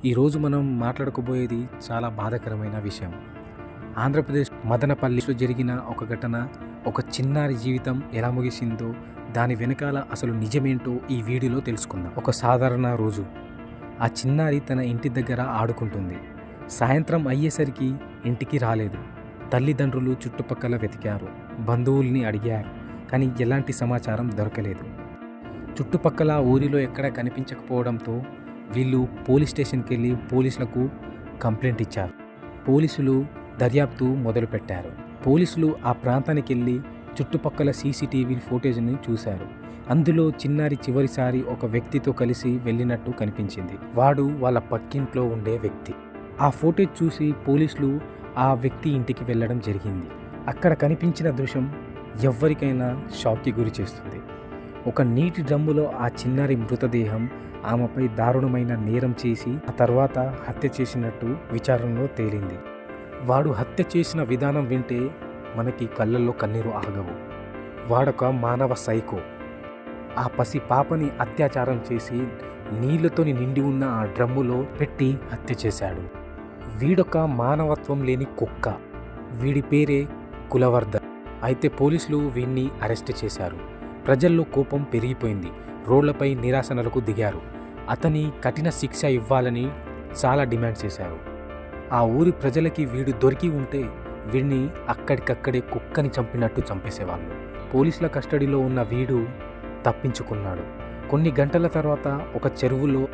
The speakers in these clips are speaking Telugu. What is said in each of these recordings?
ఈరోజు మనం మాట్లాడుకోబోయేది చాలా బాధాకరమైన విషయం. ఆంధ్రప్రదేశ్ మదనపల్లిలో జరిగిన ఒక ఘటన, ఒక చిన్నారి జీవితం ఎలా ముగిసిందో, దాని వెనకాల అసలు నిజమేంటో ఈ వీడియోలో తెలుసుకుందాం. ఒక సాధారణ రోజు. ఆ చిన్నారి తన ఇంటి దగ్గర ఆడుకుంటుంది. సాయంత్రం అయ్యేసరికి ఇంటికి రాలేదు. తల్లిదండ్రులు చుట్టుపక్కల వెతికారు, బంధువుల్ని అడిగారు, కానీ ఎలాంటి సమాచారం దొరకలేదు. చుట్టుపక్కల ఊరిలో ఎక్కడ కనిపించకపోవడంతో వీళ్ళు పోలీస్ స్టేషన్కి వెళ్ళి పోలీసులకు కంప్లైంట్ ఇచ్చారు. పోలీసులు దర్యాప్తు మొదలుపెట్టారు. పోలీసులు ఆ ప్రాంతానికి వెళ్ళి చుట్టుపక్కల సీసీటీవీ ఫోటేజ్ని చూశారు. అందులో చిన్నారి చివరిసారి ఒక వ్యక్తితో కలిసి వెళ్ళినట్టు కనిపించింది. వాడు వాళ్ళ పక్కింట్లో ఉండే వ్యక్తి. ఆ ఫోటేజ్ చూసి పోలీసులు ఆ వ్యక్తి ఇంటికి వెళ్ళడం జరిగింది. అక్కడ కనిపించిన దృశ్యం ఎవరికైనా షాక్కి గురి చేస్తుంది. ఒక నీటి డ్రమ్ములో ఆ చిన్నారి మృతదేహం, ఆమెపై దారుణమైన నేరం చేసి ఆ తర్వాత హత్య చేసినట్టు విచారణలో తేలింది. వాడు హత్య చేసిన విధానం వింటే మనకి కళ్ళల్లో కన్నీరు ఆగవు. వాడొక మానవ సైకో. ఆ పసి పాపని అత్యాచారం చేసి నీళ్లతోని నిండి ఉన్న ఆ డ్రమ్ములో పెట్టి హత్య చేశాడు. వీడొక మానవత్వం లేని కుక్క. వీడి పేరే కులవర్ధన్. అయితే పోలీసులు వీడిని అరెస్ట్ చేశారు. ప్రజల్లో కోపం పెరిగిపోయింది. రోడ్లపై నిరాశనలకు దిగారు. అతని కఠిన శిక్ష ఇవ్వాలని చాలా డిమాండ్ చేశారు. ఆ ఊరి ప్రజలకి వీడు దొరికి ఉంటే వీడిని అక్కడికక్కడే కుక్కని చంపినట్టు చంపేసేవాళ్ళు. పోలీసుల కస్టడీలో ఉన్న వీడు తప్పించుకున్నాడు. కొన్ని గంటల తర్వాత ఒక చెరువులో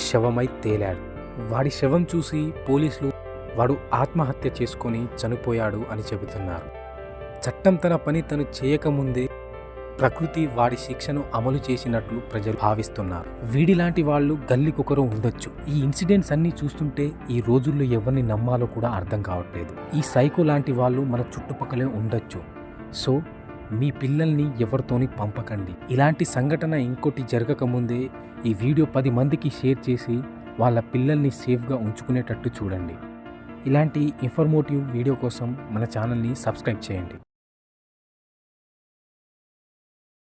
శవమై తేలాడు. వాడి శవం చూసి పోలీసులు వాడు ఆత్మహత్య చేసుకొని చనిపోయాడు అని చెబుతున్నారు. చట్టం తన పని తను చేయకముందే ప్రకృతి వాడి శిక్షను అమలు చేసినట్లు ప్రజలు భావిస్తున్నారు. వీడిలాంటి వాళ్ళు గల్లీకొకరు ఉండొచ్చు. ఈ ఇన్సిడెంట్స్ అన్నీ చూస్తుంటే ఈ రోజుల్లో ఎవరిని నమ్మాలో కూడా అర్థం కావట్లేదు. ఈ సైకో లాంటి వాళ్ళు మన చుట్టుపక్కలే ఉండొచ్చు. సో మీ పిల్లల్ని ఎవరితోని పంపకండి. ఇలాంటి సంఘటన ఇంకోటి జరగకముందే ఈ వీడియో 10 మందికి షేర్ చేసి వాళ్ళ పిల్లల్ని సేఫ్గా ఉంచుకునేటట్టు చూడండి. ఇలాంటి ఇన్ఫర్మేటివ్ వీడియో కోసం మన ఛానల్ని సబ్స్క్రైబ్ చేయండి.